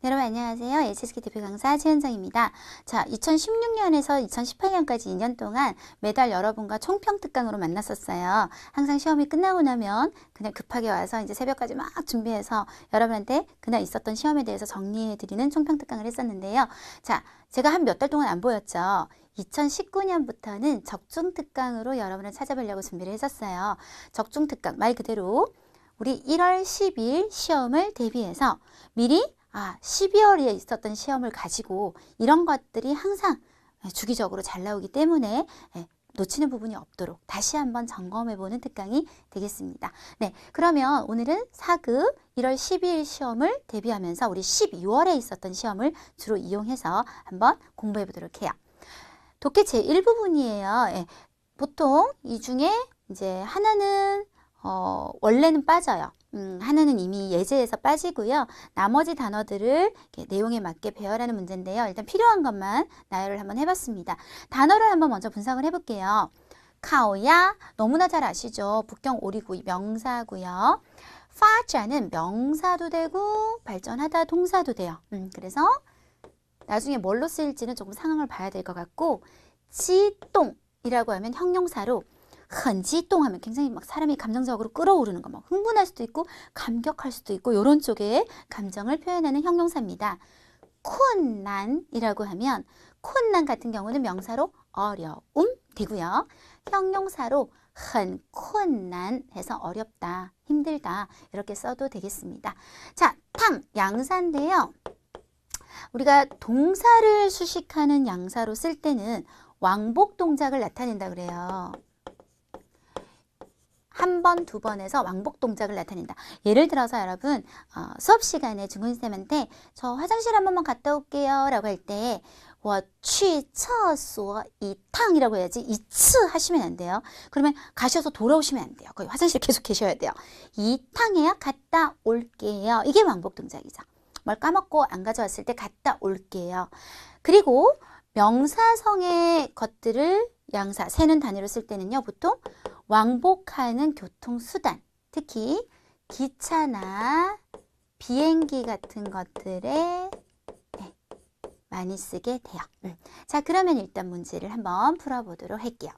여러분 안녕하세요. HSK 대표 강사 최은정입니다. 자, 2016년에서 2018년까지 2년 동안 매달 여러분과 총평특강으로 만났었어요. 항상 시험이 끝나고 나면 그냥 급하게 와서 이제 새벽까지 막 준비해서 여러분한테 그날 있었던 시험에 대해서 정리해드리는 총평특강을 했었는데요. 자, 제가 한 몇 달 동안 안 보였죠. 2019년부터는 적중특강으로 여러분을 찾아뵈려고 준비를 했었어요. 적중특강 말 그대로 우리 1월 10일 시험을 대비해서 미리 12월에 있었던 시험을 가지고 이런 것들이 항상 주기적으로 잘 나오기 때문에 놓치는 부분이 없도록 다시 한번 점검해보는 특강이 되겠습니다. 네, 그러면 오늘은 4급 1월 12일 시험을 대비하면서 우리 12월에 있었던 시험을 주로 이용해서 한번 공부해보도록 해요. 독해 제1부분이에요. 보통 이 중에 이제 하나는 원래는 빠져요. 하나는 이미 예제에서 빠지고요. 나머지 단어들을 내용에 맞게 배열하는 문제인데요. 일단 필요한 것만 나열을 한번 해봤습니다. 단어를 한번 먼저 분석을 해볼게요. 카오야, 너무나 잘 아시죠? 북경 오리구이 명사고요. 파자는 명사도 되고 발전하다 동사도 돼요. 그래서 나중에 뭘로 쓰일지는 조금 상황을 봐야 될 것 같고, 지동이라고 하면 형용사로 흔지동하면 굉장히 막 사람이 감정적으로 끌어오르는 거, 막 흥분할 수도 있고 감격할 수도 있고 이런 쪽의 감정을 표현하는 형용사입니다. 쿤난이라고 하면 쿤난 같은 경우는 명사로 어려움 되고요. 형용사로 흔 쿤난 해서 어렵다, 힘들다 이렇게 써도 되겠습니다. 자, 탕 양사인데요. 우리가 동사를 수식하는 양사로 쓸 때는 왕복 동작을 나타낸다 그래요. 한 번, 두 번에서 왕복 동작을 나타낸다. 예를 들어서 여러분 수업 시간에 중근쌤한테 저 화장실 한 번만 갔다 올게요 라고 할 때 我去厕所一趟이라고 해야지 2次하시면 안 돼요. 그러면 가셔서 돌아오시면 안 돼요. 거기 화장실에 계속 계셔야 돼요. 2탕에요. 갔다 올게요. 이게 왕복 동작이죠. 뭘 까먹고 안 가져왔을 때 갔다 올게요. 그리고 명사성의 것들을 양사, 세는 단위로 쓸 때는요. 보통 왕복하는 교통수단, 특히 기차나 비행기 같은 것들에 많이 쓰게 돼요. 자, 그러면 일단 문제를 한번 풀어보도록 할게요.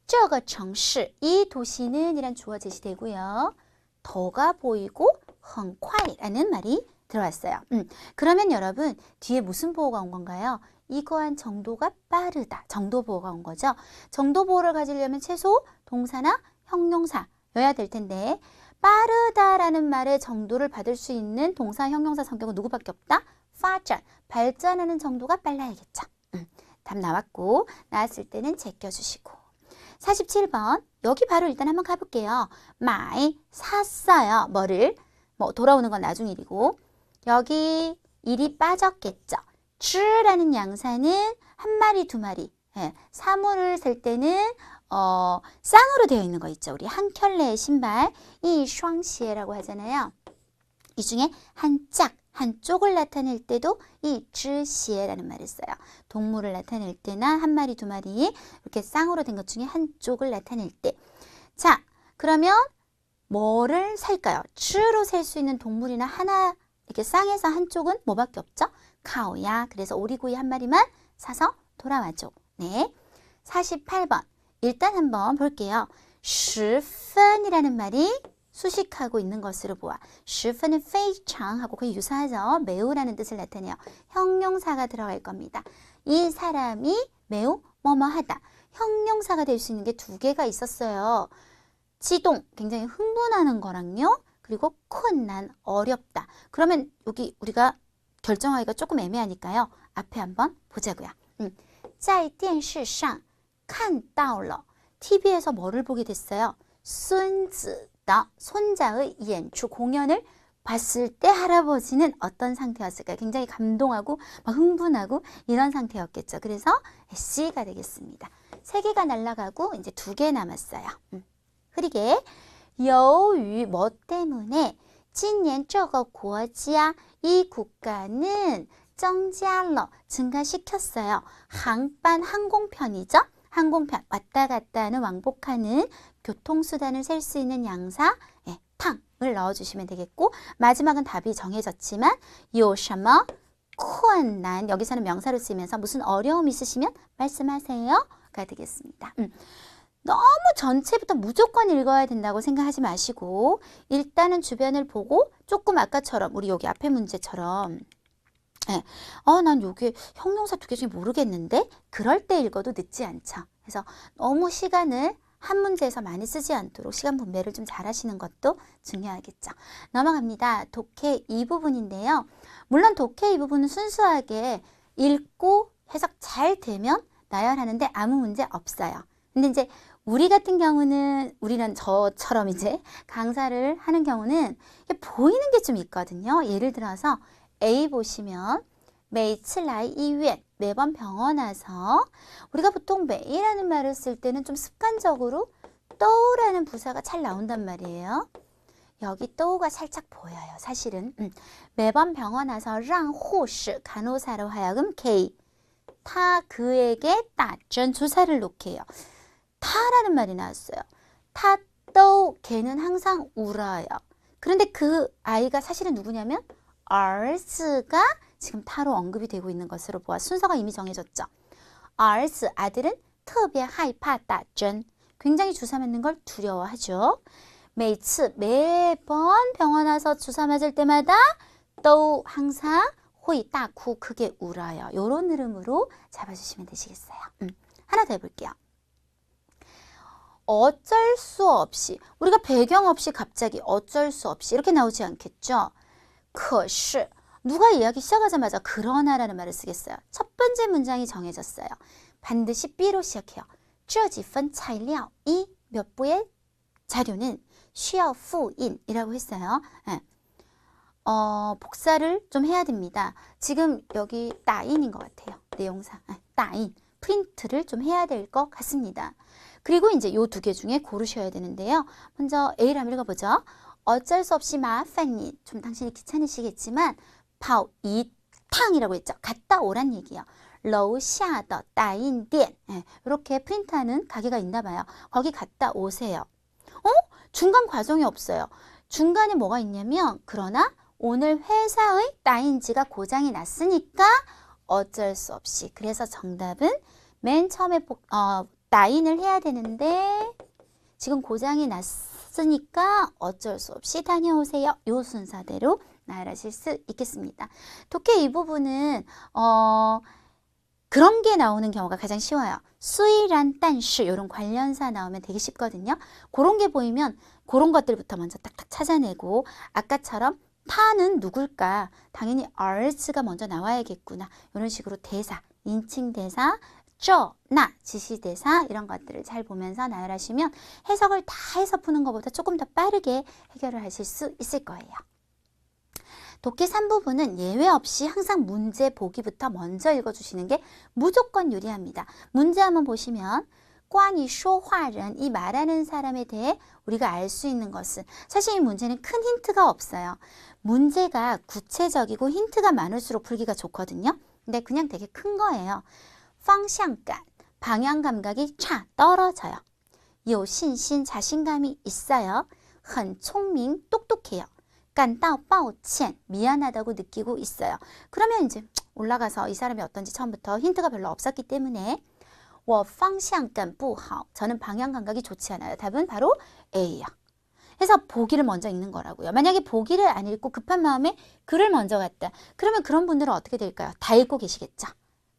这个城市, 이 도시는 이란 주어 제시되고요. 더가 보이고 很快라는 말이 들어왔어요. 그러면 여러분 뒤에 무슨 보호가 온 건가요? 이거한 정도가 빠르다. 정도 보호가 온 거죠. 정도 보호를 가지려면 최소 동사나 형용사여야 될 텐데 빠르다라는 말의 정도를 받을 수 있는 동사, 형용사 성격은 누구밖에 없다? 파전, 발전하는 정도가 빨라야겠죠. 답 나왔고 나왔을 때는 제껴주시고 47번 여기 바로 일단 한번 가볼게요. 많이 샀어요. 뭐를? 뭐 돌아오는 건 나중 일이고 여기 일이 빠졌겠죠. 쯔라는 양사는 한 마리, 두 마리. 사물을 셀 때는 쌍으로 되어 있는 거 있죠. 우리 한 켤레의 신발, 이 슈앙시에라고 하잖아요. 이 중에 한 짝, 한쪽을 나타낼 때도 이 쯔시에라는 말을 써요. 동물을 나타낼 때나 한 마리, 두 마리 이렇게 쌍으로 된 것 중에 한쪽을 나타낼 때. 자, 그러면 뭐를 살까요? 쯔로 셀 수 있는 동물이나 하나 이렇게 쌍에서 한쪽은 뭐밖에 없죠? 카오야. 그래서 오리구이 한 마리만 사서 돌아와줘. 네. 48번. 일단 한번 볼게요. 10分이라는 말이 수식하고 있는 것으로 보아. 10分은 非常하고 거의 유사하죠. 매우라는 뜻을 나타내요. 형용사가 들어갈 겁니다. 이 사람이 매우 뭐뭐하다. 형용사가 될 수 있는 게 두 개가 있었어요. 지동, 굉장히 흥분하는 거랑요. 그리고 困난, 어렵다. 그러면 여기 우리가 결정하기가 조금 애매하니까요. 앞에 한번 보자고요. 在电视上看到了 TV에서 뭐를 보게 됐어요? 孙子的 손자의 演出 공연을 봤을 때 할아버지는 어떤 상태였을까요? 굉장히 감동하고 막 흥분하고 이런 상태였겠죠. 그래서 C가 되겠습니다. 3개가 날아가고 이제 2개 남았어요. 흐리게 由于뭐 때문에 今年这个国家 이 국가는 增加了 증가시켰어요. 항반 항공편이죠. 항공편 왔다 갔다 하는 왕복하는 교통수단을 셀 수 있는 양사 탕 넣어주시면 되겠고 마지막은 답이 정해졌지만 有什么困难 여기서는 명사로 쓰면서 무슨 어려움 있으시면 말씀하세요가 되겠습니다. 너무 전체부터 무조건 읽어야 된다고 생각하지 마시고 일단은 주변을 보고 조금 아까처럼 우리 여기 앞에 문제처럼 난 여기 형용사 2개 중에 모르겠는데 그럴 때 읽어도 늦지 않죠. 그래서 너무 시간을 한 문제에서 많이 쓰지 않도록 시간 분배를 좀 잘 하시는 것도 중요하겠죠. 넘어갑니다. 독해 이 부분인데요. 물론 독해 이 부분은 순수하게 읽고 해석 잘 되면 나열하는데 아무 문제 없어요. 근데 이제 우리 같은 경우는 우리는 저처럼 이제 강사를 하는 경우는 보이는 게 좀 있거든요. 예를 들어서 A 보시면 每次来医院 매번 병원 와서 우리가 보통 매이라는 말을 쓸 때는 좀 습관적으로 또라는 부사가 잘 나온단 말이에요. 여기 또가 살짝 보여요. 사실은 매번 병원 와서 让护士 간호사로 하여금 K 그에게 打针 주사를 놓게 해요. 타라는 말이 나왔어요. 또 걔는 항상 울어요. 그런데 그 아이가 사실은 누구냐면兒子가 지금 타로 언급이 되고 있는 것으로 보아 순서가 이미 정해졌죠.兒子 아들은 特别害怕打针 굉장히 주사 맞는 걸 두려워하죠. 每次 매번 병원 와서 주사 맞을 때마다 또 항상 会大哭 크게 울어요. 이런 흐름으로 잡아주시면 되시겠어요. 하나 더 해볼게요. 어쩔 수 없이 우리가 배경 없이 갑자기 어쩔 수 없이 이렇게 나오지 않겠죠. 可是 누가 이야기 시작하자마자 그러나라는 말을 쓰겠어요. 첫 번째 문장이 정해졌어요. 반드시 B로 시작해요. 这几份材料 이 몇 부의 자료는 需要复印 이라고 했어요. 복사를 좀 해야 됩니다. 지금 여기 따인인 것 같아요. 내용상 따인 프린트를 좀 해야 될 것 같습니다. 그리고 이제 요 2개 중에 고르셔야 되는데요. 먼저 A를 한번 읽어보죠. 어쩔 수 없이 마烦你 좀 당신이 귀찮으시겠지만 跑一趟이라고 했죠. 갔다 오란 얘기예요. 楼下的打印店 이렇게 프린트하는 가게가 있나 봐요. 거기 갔다 오세요. 중간 과정이 없어요. 중간에 뭐가 있냐면 그러나 오늘 회사의 따인지가 고장이 났으니까 어쩔 수 없이 그래서 정답은 맨 처음에 따인을 해야 되는데 지금 고장이 났으니까 어쩔 수 없이 다녀오세요. 요 순서대로 나열하실 수 있겠습니다. 독해 이 부분은 그런 게 나오는 경우가 가장 쉬워요. 수이란 딴시 이런 관련사 나오면 되게 쉽거든요. 그런 게 보이면 그런 것들부터 먼저 딱딱 찾아내고 아까처럼 타는 누굴까? 당연히兒子가 먼저 나와야겠구나. 이런 식으로 대사, 인칭 대사, 나 지시대사 이런 것들을 잘 보면서 나열하시면 해석을 다 해서 푸는 것보다 조금 더 빠르게 해결을 하실 수 있을 거예요. 독해 3부분은 예외 없이 항상 문제 보기부터 먼저 읽어주시는 게 무조건 유리합니다. 문제 한번 보시면 关于说话人 이 말하는 사람에 대해 우리가 알 수 있는 것은 사실 이 문제는 큰 힌트가 없어요. 문제가 구체적이고 힌트가 많을수록 풀기가 좋거든요. 근데 그냥 되게 큰 거예요. 方向感 방향 감각이 떨어져요. 有信心 자신감이 있어요. 很聪明 똑똑해요. 感到抱歉 미안하다고 느끼고 있어요. 그러면 이제 올라가서 이 사람이 어떤지 처음부터 힌트가 별로 없었기 때문에 我方向感不好 저는 방향 감각이 좋지 않아요. 답은 바로 A요. 해서 보기를 먼저 읽는 거라고요. 만약에 보기를 안 읽고 급한 마음에 글을 먼저 갔다. 그러면 그런 분들은 어떻게 될까요? 다 읽고 계시겠죠.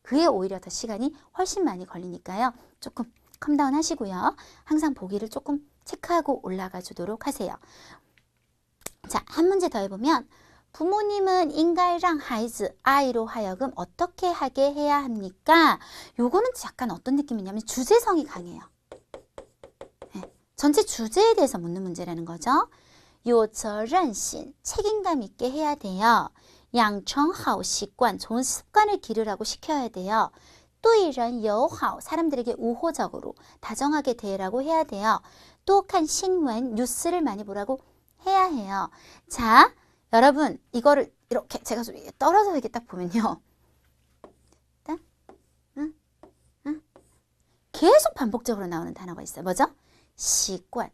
그게 오히려 더 시간이 훨씬 많이 걸리니까요. 조금 컴다운 하시고요. 항상 보기를 조금 체크하고 올라가 주도록 하세요. 자, 한 문제 더 해보면 부모님은 应该让孩子 아이로 하여금 어떻게 하게 해야 합니까? 요거는 약간 어떤 느낌이냐면 주제성이 강해요. 전체 주제에 대해서 묻는 문제라는 거죠. 有责任心 책임감 있게 해야 돼요. 养成好习惯 좋은 습관을 기르라고 시켜야 돼요. 对人友好 사람들에게 우호적으로 다정하게 대하라고 해야 돼요. 또看新闻 뉴스를 많이 보라고 해야 해요. 자, 여러분 이거를 이렇게 제가 좀 떨어져 이렇게 딱 보면요. 계속 반복적으로 나오는 단어가 있어요. 뭐죠? 习惯.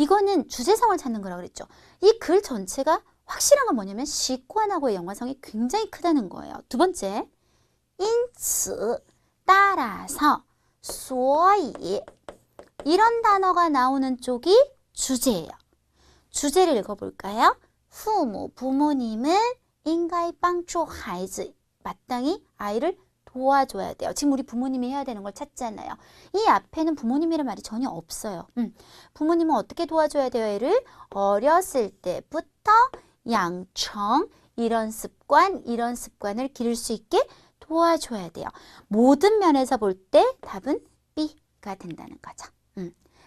이거는 주제성을 찾는 거라고 그랬죠. 이 글 전체가 확실한 건 뭐냐면 시관하고의 연관성이 굉장히 크다는 거예요. 두 번째, 因此 따라서 所以 이런 단어가 나오는 쪽이 주제예요. 주제를 읽어볼까요? 父母 부모님은 应该帮助孩子 마땅히 아이를 도와줘야 돼요. 지금 우리 부모님이 해야 되는 걸 찾잖아요. 이 앞에는 부모님이란 말이 전혀 없어요. 부모님은 어떻게 도와줘야 돼요? 애를 어렸을 때부터 양청 이런 습관을 기를 수 있게 도와줘야 돼요. 모든 면에서 볼 때 답은 B가 된다는 거죠.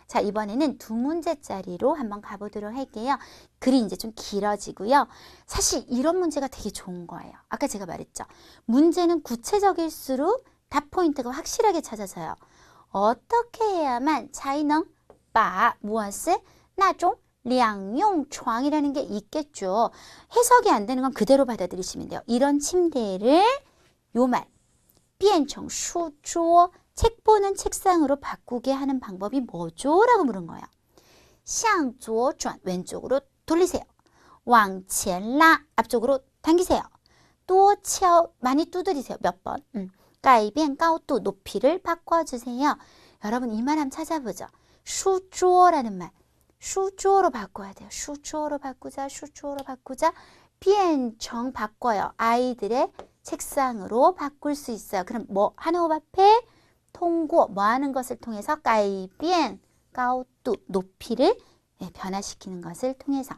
자, 이번에는 두 문제짜리로 한번 가보도록 할게요. 글이 이제 좀 길어지고요. 사실 이런 문제가 되게 좋은 거예요. 아까 제가 말했죠. 문제는 구체적일수록 답 포인트가 확실하게 찾아져요. 어떻게 해야만 才能把 무엇을 那种 량용床이라는 게 있겠죠. 해석이 안 되는 건 그대로 받아들이시면 돼요. 이런 침대를 요 말 变成书桌 책 보는 책상으로 바꾸게 하는 방법이 뭐죠? 라고 물은 거예요. 向左转 왼쪽으로 돌리세요. 往前拉 앞쪽으로 당기세요. 多敲 많이 두드리세요. 몇 번. 改变高度 높이를 바꿔주세요. 여러분 이 말 한번 찾아보죠. 书桌라는 말. 书桌로 바꿔야 돼요. 书桌로 바꾸자. 书桌로 바꾸자. 变成 바꿔요. 아이들의 책상으로 바꿀 수 있어요. 그럼 뭐 한 호흡 앞에 통고 뭐 하는 것을 통해서 改变 高度 높이를 변화시키는 것을 통해서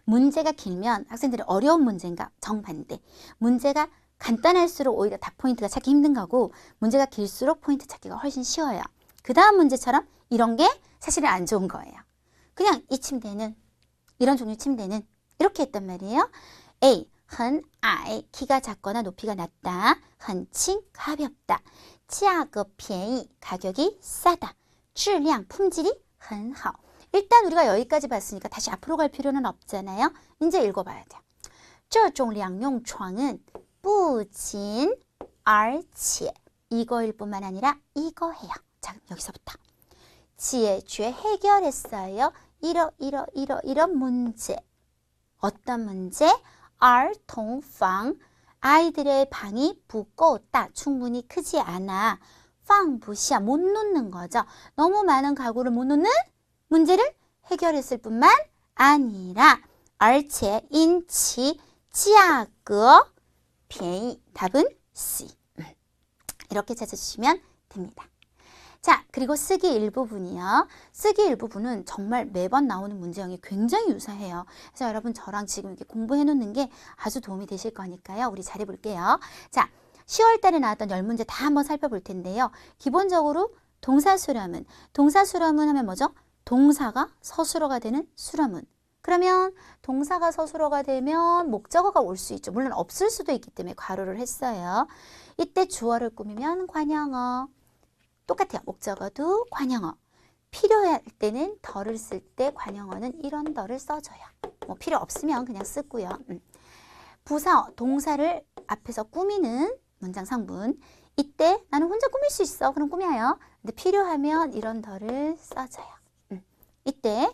문제가 길면 학생들이 어려운 문제인가 정반대 문제가 간단할수록 오히려 답 포인트가 찾기 힘든 거고 문제가 길수록 포인트 찾기가 훨씬 쉬워요. 그 다음 문제처럼 이런 게 사실은 안 좋은 거예요. 그냥 이 침대는 이런 종류 침대는 이렇게 했단 말이에요. A 很矮 키가 작거나 높이가 낮다. 很轻 가볍다. 价格便宜 가격이 싸다. 质量 품질이 很好. 일단 우리가 여기까지 봤으니까 다시 앞으로 갈 필요는 없잖아요. 이제 읽어봐야 돼요. 这种两用床은 不仅而且 이거일 뿐만 아니라 이거해요. 자, 그럼 여기서부터 解决 해결했어요. 이런 문제. 어떤 문제? 儿童房 아이들의 방이 不够大 충분히 크지 않아. 放不下 못 놓는 거죠. 너무 많은 가구를 못 놓는 문제를 해결했을 뿐만 아니라 而且因其价格便宜 답은 C. 이렇게 찾아주시면 됩니다. 자, 그리고 쓰기 일부분이요. 쓰기 일부분은 정말 매번 나오는 문제형이 굉장히 유사해요. 그래서 여러분 저랑 지금 이렇게 공부해 놓는 게 아주 도움이 되실 거니까요. 우리 잘해 볼게요. 자, 10월 달에 나왔던 10문제 다 한번 살펴볼 텐데요. 기본적으로 동사수렴은 하면 뭐죠? 동사가 서술어가 되는 수렴은. 그러면 동사가 서술어가 되면 목적어가 올 수 있죠. 물론 없을 수도 있기 때문에 괄호를 했어요. 이때 주어를 꾸미면 관형어. 똑같아요. 목적어도 관형어. 필요할 때는 덜을 쓸 때 관형어는 이런 덜을 써줘요. 뭐 필요 없으면 그냥 쓰고요. 부사어, 동사를 앞에서 꾸미는 문장 성분. 이때 나는 혼자 꾸밀 수 있어. 그럼 꾸며요. 근데 필요하면 이런 덜을 써줘요. 이때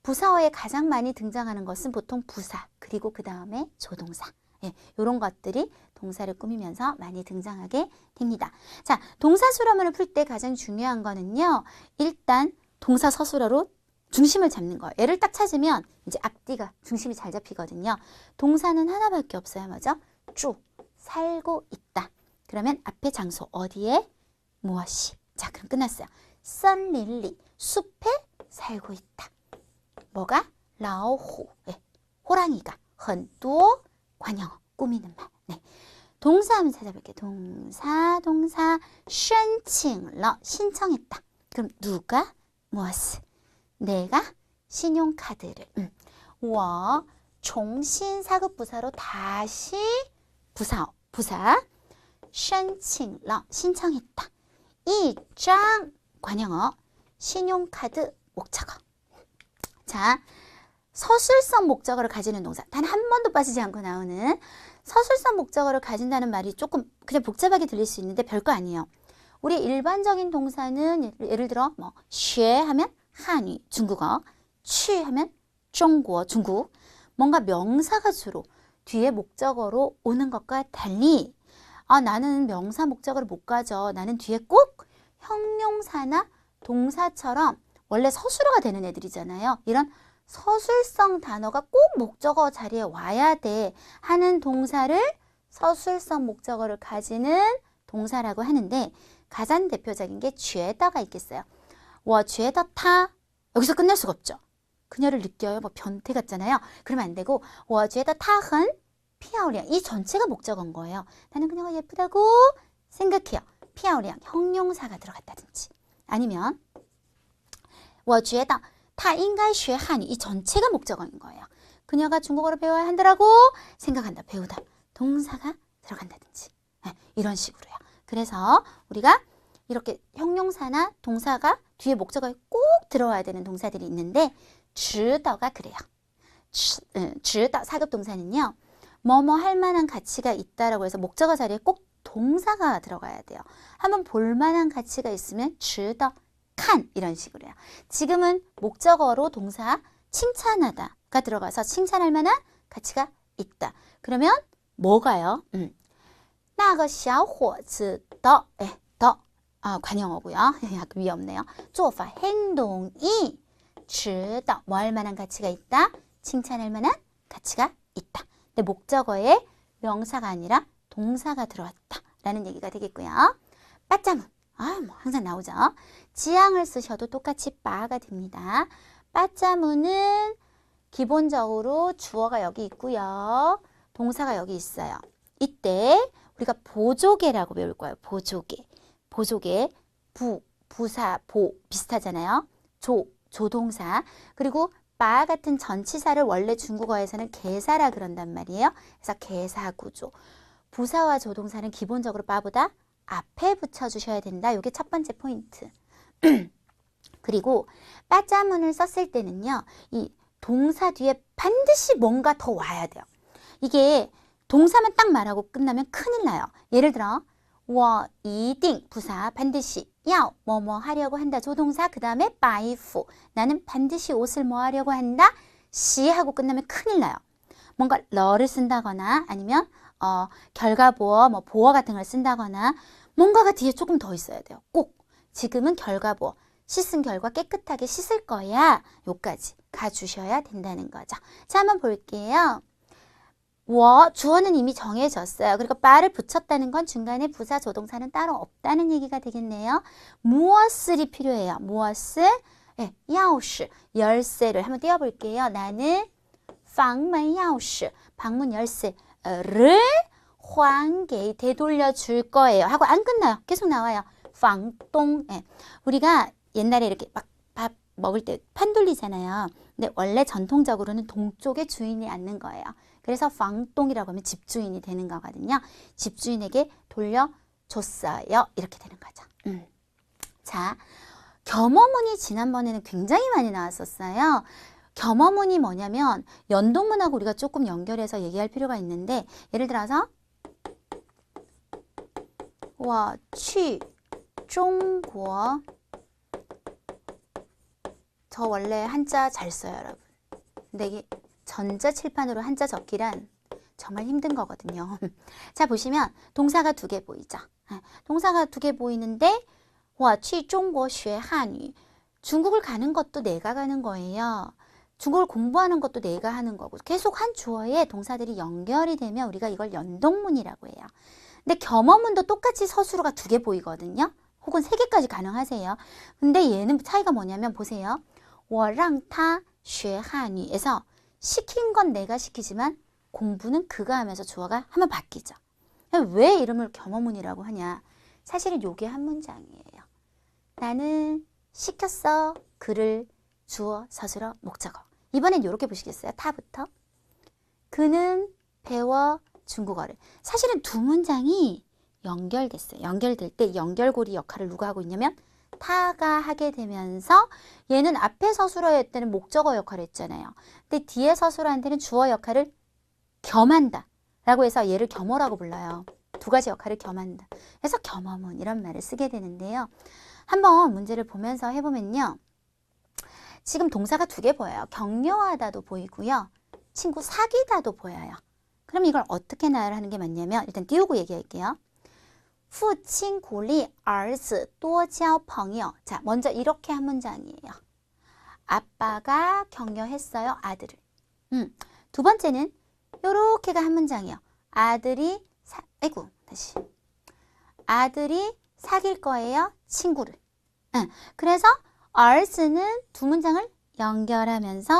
부사어에 가장 많이 등장하는 것은 보통 부사, 그리고 그 다음에 조동사. 이런 것들이 동사를 꾸미면서 많이 등장하게 됩니다. 자, 동사 수렴을 풀 때 가장 중요한 거는요. 일단 동사 서술어로 중심을 잡는 거예요. 얘를 딱 찾으면 이제 앞뒤가 중심이 잘 잡히거든요. 동사는 하나밖에 없어요. 맞아? 쭉 살고 있다. 그러면 앞에 장소 어디에 무엇이. 자, 그럼 끝났어요. 썬릴리 숲에 살고 있다. 뭐가? 라오호 호랑이가. 很多 관형어 꾸미는 말. 네. 동사 한번 찾아볼게요. 동사 申请了 신청했다. 그럼 누가 무엇을? 내가 신용카드를. 我重新 사급부사로 다시 부사 申请了 신청했다. 一张 관형어 신용카드 목적어. 자, 서술성 목적어를 가지는 동사. 단 한 번도 빠지지 않고 나오는 서술성 목적어를 가진다는 말이 조금 그냥 복잡하게 들릴 수 있는데 별거 아니에요. 우리 일반적인 동사는 예를 들어 뭐学 하면 한유, 중국어. 去 하면 中国, 중국. 뭔가 명사가 주로 뒤에 목적어로 오는 것과 달리 나는 명사 목적어를 못 가져. 나는 뒤에 꼭 형용사나 동사처럼 원래 서술어가 되는 애들이잖아요. 이런 서술성 단어가 꼭 목적어 자리에 와야 돼 하는 동사를 서술성 목적어를 가지는 동사라고 하는데 가장 대표적인 게 觉得가 있겠어요. 我觉得他 여기서 끝날 수가 없죠. 그녀를 느껴요. 뭐 변태 같잖아요. 그러면 안 되고 我觉得她很漂亮. 이 전체가 목적어인 거예요. 나는 그녀가 예쁘다고 생각해요. 漂亮 형용사가 들어갔다든지 아니면 我觉得他应该学汉语. 이 전체가 목적어인 거예요. 그녀가 중국어를 배워야 한다라고 생각한다. 배우다. 동사가 들어간다든지 이런 식으로요. 그래서 우리가 이렇게 형용사나 동사가 뒤에 목적어에 꼭 들어와야 되는 동사들이 있는데 值得가 그래요. 值得 사급 동사는요. 뭐뭐 할 만한 가치가 있다라고 해서 목적어 자리에 꼭 동사가 들어가야 돼요. 한번 볼 만한 가치가 있으면 值得看 이런 식으로요. 지금은 목적어로 동사 칭찬하다가 들어가서 칭찬할 만한 가치가 있다. 그러면 뭐가요? 那个小伙子的 관용어고요. 약간 위험네요. 做法 행동이 值得 뭐 할 만한 가치가 있다. 칭찬할 만한 가치가 있다. 근데 목적어에 명사가 아니라 동사가 들어왔다라는 얘기가 되겠고요. 빠짜문 뭐 항상 나오죠. 지향을 쓰셔도 똑같이 빠가 됩니다. 빠짜문은 기본적으로 주어가 여기 있고요. 동사가 여기 있어요. 이때 우리가 보조개라고 배울 거예요. 보조개. 보조개, 부사, 보 비슷하잖아요. 조동사. 그리고 빠 같은 전치사를 원래 중국어에서는 개사라 그런단 말이에요. 그래서 개사 구조. 부사와 조동사는 기본적으로 빠보다 앞에 붙여주셔야 된다. 이게 첫 번째 포인트. 그리고 빠짜문을 썼을 때는요. 이 동사 뒤에 반드시 뭔가 더 와야 돼요. 이게 동사만 딱 말하고 끝나면 큰일 나요. 예를 들어 我一定 부사 반드시 要 뭐뭐 하려고 한다. 조동사 그 다음에 白服 나는 반드시 옷을 뭐 하려고 한다. 시 하고 끝나면 큰일 나요. 뭔가 러를 쓴다거나 아니면 결과보어 뭐 보어 같은 걸 쓴다거나 뭔가가 뒤에 조금 더 있어야 돼요. 꼭 지금은 결과보어 씻은 결과 깨끗하게 씻을 거야. 요까지 가주셔야 된다는 거죠. 자 한번 볼게요. 주어는 이미 정해졌어요. 그리고 빠를 붙였다는 건 중간에 부사 조동사는 따로 없다는 얘기가 되겠네요. 무엇을이 필요해요? 무엇을? 네, 钥匙 열쇠를 한번 띄워볼게요. 나는 房门钥匙 방문 열쇠를 还给 되돌려 줄 거예요. 하고 안 끝나요. 계속 나와요. 房东 우리가 옛날에 이렇게 막 밥 먹을 때 판 돌리잖아요. 근데 원래 전통적으로는 동쪽에 주인이 앉는 거예요. 그래서 방동이라고 하면 집주인이 되는 거거든요. 집주인에게 돌려줬어요. 이렇게 되는 거죠. 자, 겸어문이 지난번에는 굉장히 많이 나왔었어요. 겸어문이 뭐냐면 연동문하고 우리가 조금 연결해서 얘기할 필요가 있는데 예를 들어서 我去中国 저 원래 한자 잘 써요, 여러분. 근데 이게 전자칠판으로 한자 적기란 정말 힘든 거거든요. 자, 보시면 동사가 두 개 보이죠? 동사가 두 개 보이는데 我去中国学汉语 중국을 가는 것도 내가 가는 거예요. 중국을 공부하는 것도 내가 하는 거고 계속 한 주어에 동사들이 연결이 되면 우리가 이걸 연동문이라고 해요. 근데 겸어문도 똑같이 서술어가 두 개 보이거든요. 혹은 세 개까지 가능하세요. 근데 얘는 차이가 뭐냐면 보세요. 我让他学汉语 에서 시킨 건 내가 시키지만 공부는 그가 하면서 주어가 한번 바뀌죠. 왜 이름을 겸어문이라고 하냐. 사실은 요게 한 문장이에요. 나는 시켰어. 그를 주어, 서술어, 목적어. 이번엔 이렇게 보시겠어요? 타부터. 그는 배워 중국어를. 사실은 두 문장이 연결됐어요. 연결될 때 연결고리 역할을 누가 하고 있냐면 타가 하게 되면서 얘는 앞에 서술어일 때는 목적어 역할을 했잖아요. 근데 뒤에 서술어한테는 주어 역할을 겸한다 라고 해서 얘를 겸어라고 불러요. 두 가지 역할을 겸한다. 그래서 겸어문 이런 말을 쓰게 되는데요. 한번 문제를 보면서 해보면요. 지금 동사가 두 개 보여요. 격려하다도 보이고요. 친구 사귀다도 보여요. 그럼 이걸 어떻게 나열하는 게 맞냐면 일단 띄우고 얘기할게요. 父亲鼓励儿子多交朋友. 자, 먼저 이렇게 한 문장이에요. 아빠가 격려했어요, 아들을. 두 번째는 요렇게가 한 문장이에요. 아들이 사귈 거예요, 친구를. 그래서兒子는 두 문장을 연결하면서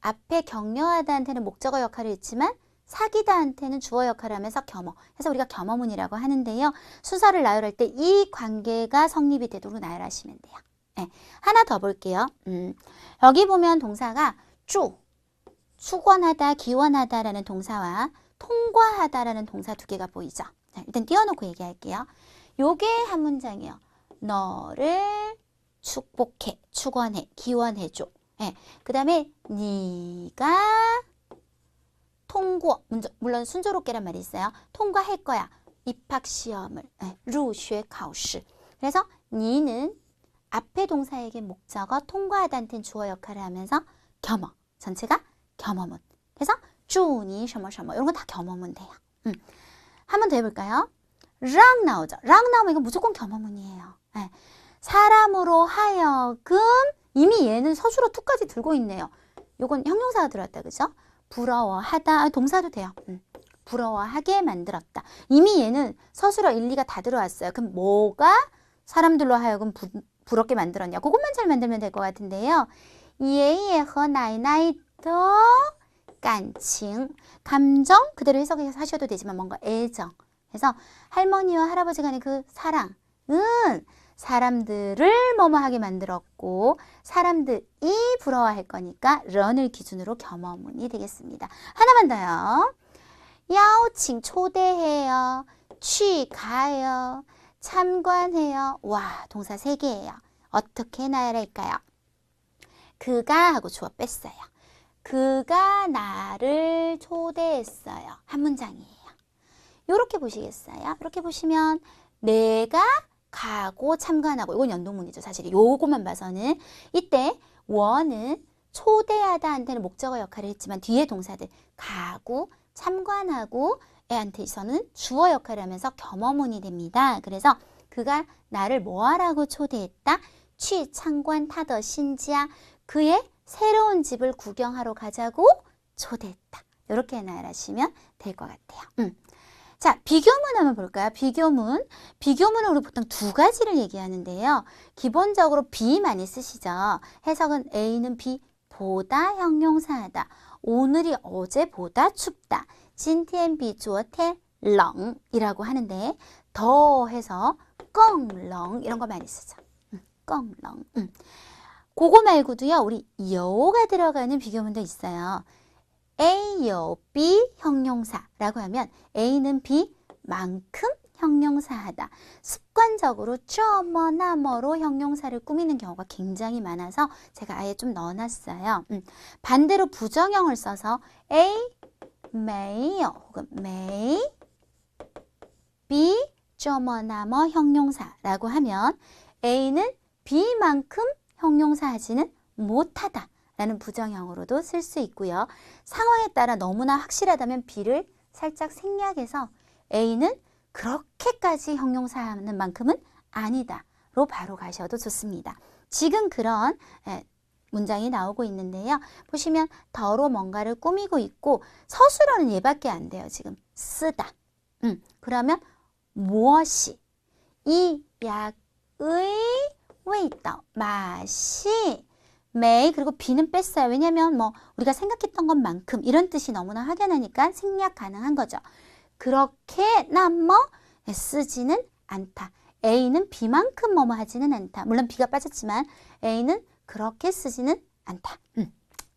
앞에 격려하다한테는 목적어 역할을 했지만 사귀다한테는 주어 역할을 하면서 겸어. 그래서 우리가 겸어문이라고 하는데요. 수사를 나열할 때 이 관계가 성립이 되도록 나열하시면 돼요. 네. 하나 더 볼게요. 여기 보면 동사가 축원하다, 기원하다라는 동사와 통과하다라는 동사 두 개가 보이죠. 자, 일단 띄워놓고 얘기할게요. 요게 한 문장이에요. 너를 축복해, 축원해, 기원해줘. 네. 그 다음에 네가 물론 순조롭게란 말이 있어요. 통과할 거야. 입학시험을. 入学考试. 그래서 니는 앞에 동사에게 목적어, 통과하다한테는 주어 역할을 하면서 겸어. 전체가 겸어문. 그래서 祝你什么什么 이런 거 다 겸어문 돼요. 한 번 더 해볼까요? 랑 나오죠. 랑 나오면 이건 무조건 겸어문이에요. 네. 사람으로 하여금 이미 얘는 서술어 투까지 들고 있네요. 요건 형용사가 들어왔다. 그죠? 부러워하다. 동사도 돼요. 부러워하게 만들었다. 이미 얘는 서술어 1, 2가 다 들어왔어요. 그럼 뭐가 사람들로 하여금 부럽게 만들었냐. 그것만 잘 만들면 될 것 같은데요. 爷爷和奶奶的感情. 감정 그대로 해석해서 하셔도 되지만 뭔가 애정. 그래서 할머니와 할아버지 간의 그 사랑은 사람들을 뭐뭐하게 만들었고 사람들이 부러워할 거니까 런을 기준으로 겸어문이 되겠습니다. 하나만 더요. 야오칭 초대해요. 취 가요. 참관해요. 와, 동사 3개예요. 어떻게 나열할까요? 그가 하고 주어 뺐어요. 그가 나를 초대했어요. 한 문장이에요. 이렇게 보시겠어요? 이렇게 보시면 내가 가고 참관하고 이건 연동문이죠. 사실 요것만 봐서는 이때 원은 초대하다 한테는 목적어 역할을 했지만 뒤에 동사들 가고 참관하고 애한테서는 주어 역할을 하면서 겸어문이 됩니다. 그래서 그가 나를 뭐하라고 초대했다? 취 참관 타더 신지야. 그의 새로운 집을 구경하러 가자고 초대했다. 이렇게 나열하시면 될 것 같아요. 자, 비교문 한번 볼까요? 비교문. 비교문은 우리 보통 두 가지를 얘기하는데요. 기본적으로 비 많이 쓰시죠. 해석은 A는 비보다 형용사하다. 오늘이 어제보다 춥다. 今天比昨天冷이라고 하는데 더 해서 更冷 이런 거 많이 쓰죠. 更冷. 그거 말고도요. 우리 여가 들어가는 비교문도 있어요. A, 여, B 형용사라고 하면 A는 B만큼 형용사하다. 습관적으로 저머 나머로 형용사를 꾸미는 경우가 굉장히 많아서 제가 아예 좀 넣어놨어요. 반대로 부정형을 써서 A, 没有 혹은 没 B, 저머 나머 형용사라고 하면 A는 B만큼 형용사하지는 못하다. 라는 부정형으로도 쓸 수 있고요. 상황에 따라 너무나 확실하다면 B를 살짝 생략해서 A는 그렇게까지 형용사하는 만큼은 아니다로 바로 가셔도 좋습니다. 지금 그런 문장이 나오고 있는데요. 보시면 더로 뭔가를 꾸미고 있고 서술어는 얘밖에 안 돼요. 지금 쓰다. 그러면 무엇이 이 약의 味道 맛이 메이 그리고 비는 뺐어요. 왜냐면 뭐 우리가 생각했던 것만큼 이런 뜻이 너무나 확연하니까 생략 가능한 거죠. 그렇게 나뭐 쓰지는 않다. A는 B만큼 뭐뭐 하지는 않다. 물론 B가 빠졌지만 A는 그렇게 쓰지는 않다.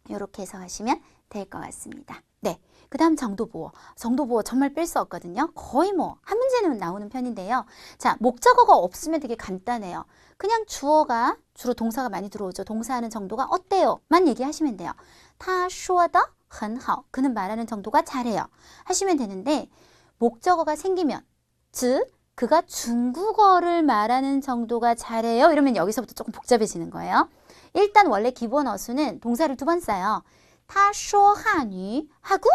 이렇게 해석하시면 될 것 같습니다. 네, 그 다음 정도보어. 정도보어 정말 뺄 수 없거든요. 거의 뭐 한 문제는 나오는 편인데요. 자, 목적어가 없으면 되게 간단해요. 그냥 주어가 주로 동사가 많이 들어오죠. 동사하는 정도가 어때요? 만 얘기하시면 돼요. 他说的很好. 그는 말하는 정도가 잘해요. 하시면 되는데 목적어가 생기면 즉 그가 중국어를 말하는 정도가 잘해요. 이러면 여기서부터 조금 복잡해지는 거예요. 일단 원래 기본 어수는 동사를 두 번 써요. 他说汉语 하고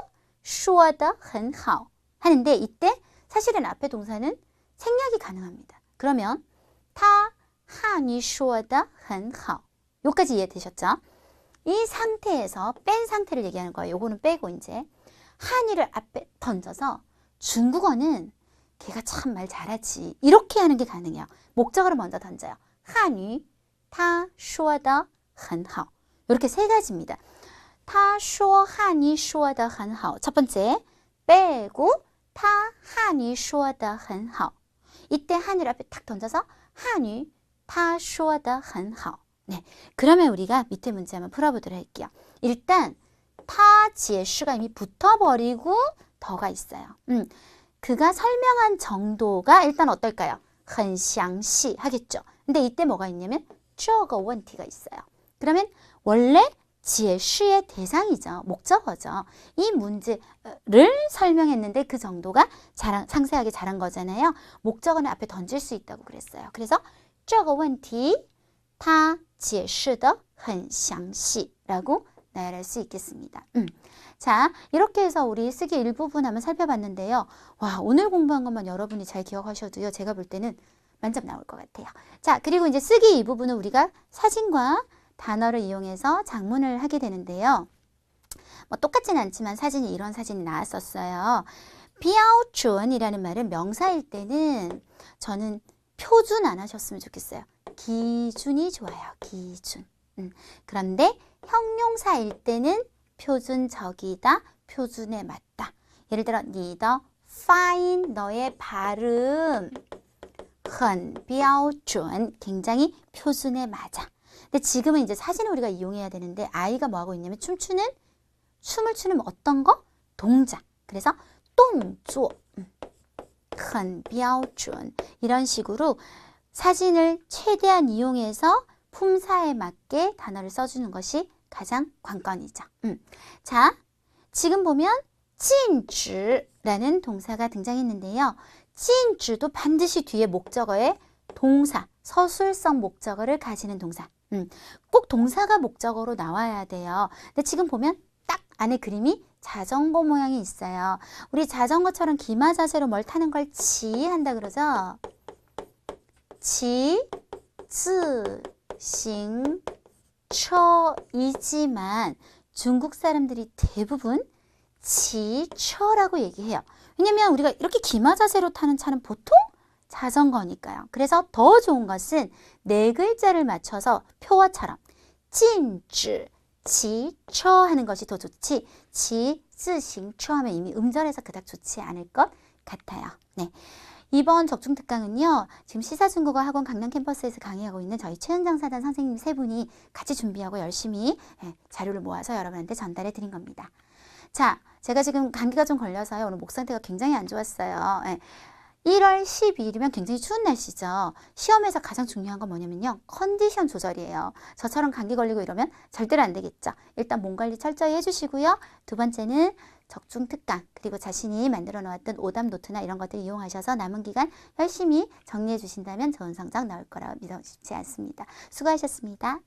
说得很好 하는데 이때 사실은 앞에 동사는 생략이 가능합니다. 그러면 他汉语说得很好 여기까지 이해되셨죠? 이 상태에서 뺀 상태를 얘기하는 거예요. 요거는 빼고 이제 한이를 앞에 던져서 중국어는 걔가 참 말 잘하지 이렇게 하는 게 가능해요. 목적어를 먼저 던져요. 한유, 他说得很好 이렇게 세 가지입니다. 他说汉语说得很好 첫 번째 빼고 他汉语说得很好 이때 한유를 앞에 탁 던져서 한유, 他说得很好 네, 그러면 우리가 밑에 문제 한번 풀어보도록 할게요. 일단 타 제슈가 이미 붙어버리고 더가 있어요. 그가 설명한 정도가 일단 어떨까요? 很详细 하겠죠. 근데 이때 뭐가 있냐면 这个问题가 있어요. 그러면 원래 제슈의 대상이죠. 목적어죠. 이 문제를 설명했는데 그 정도가 상세하게 잘한 거잖아요. 목적어는 앞에 던질 수 있다고 그랬어요. 그래서 这个问题他解释得很详细 라고 나열할 수 있겠습니다. 자, 이렇게 해서 우리 쓰기 일부분 한번 살펴봤는데요. 와, 오늘 공부한 것만 여러분이 잘 기억하셔도요. 제가 볼 때는 만점 나올 것 같아요. 자, 그리고 이제 쓰기 이 부분은 우리가 사진과 단어를 이용해서 작문을 하게 되는데요. 뭐 똑같진 않지만 사진이 이런 사진이 나왔었어요. 标准이라는 말은 명사일 때는 저는 표준 안 하셨으면 좋겠어요. 기준이 좋아요. 기준. 그런데 형용사일 때는 표준적이다. 표준에 맞다. 예를 들어 你的发音 너의 발음 很标准 굉장히 표준에 맞아. 근데 지금은 이제 사진을 우리가 이용해야 되는데 아이가 뭐 하고 있냐면 춤을 추는 어떤 거? 동작. 그래서 动作很标准 이런 식으로 사진을 최대한 이용해서 품사에 맞게 단어를 써주는 것이 가장 관건이죠. 자, 지금 보면 禁止라는 동사가 등장했는데요. 禁止도 반드시 뒤에 목적어에 동사, 서술성 목적어를 가지는 동사. 꼭 동사가 목적어로 나와야 돼요. 근데 지금 보면 딱 안에 그림이 자전거 모양이 있어요. 우리 자전거처럼 기마 자세로 뭘 타는 걸 지 한다 그러죠? 지, zi, 싱, 처이지만 중국 사람들이 대부분 지처라고 얘기해요. 왜냐면 우리가 이렇게 기마 자세로 타는 차는 보통 자전거니까요. 그래서 더 좋은 것은 네 글자를 맞춰서 표어처럼 禁止 지처 하는 것이 더 좋지 지, zi, 싱, 처 하면 이미 음절에서 그닥 좋지 않을 것 같아요. 네. 이번 적중특강은요. 지금 시사중국어 학원 강남 캠퍼스에서 강의하고 있는 저희 최은정사단 선생님 세 분이 같이 준비하고 열심히 자료를 모아서 여러분한테 전달해 드린 겁니다. 자, 제가 지금 감기가 좀 걸려서요. 오늘 목 상태가 굉장히 안 좋았어요. 1월 12일이면 굉장히 추운 날씨죠. 시험에서 가장 중요한 건 뭐냐면요. 컨디션 조절이에요. 저처럼 감기 걸리고 이러면 절대로 안 되겠죠. 일단 몸 관리 철저히 해주시고요. 두 번째는 적중특강 그리고 자신이 만들어 놓았던 오답 노트나 이런 것들 이용하셔서 남은 기간 열심히 정리해 주신다면 좋은 성적 나올 거라고 믿어 싶지 않습니다. 수고하셨습니다.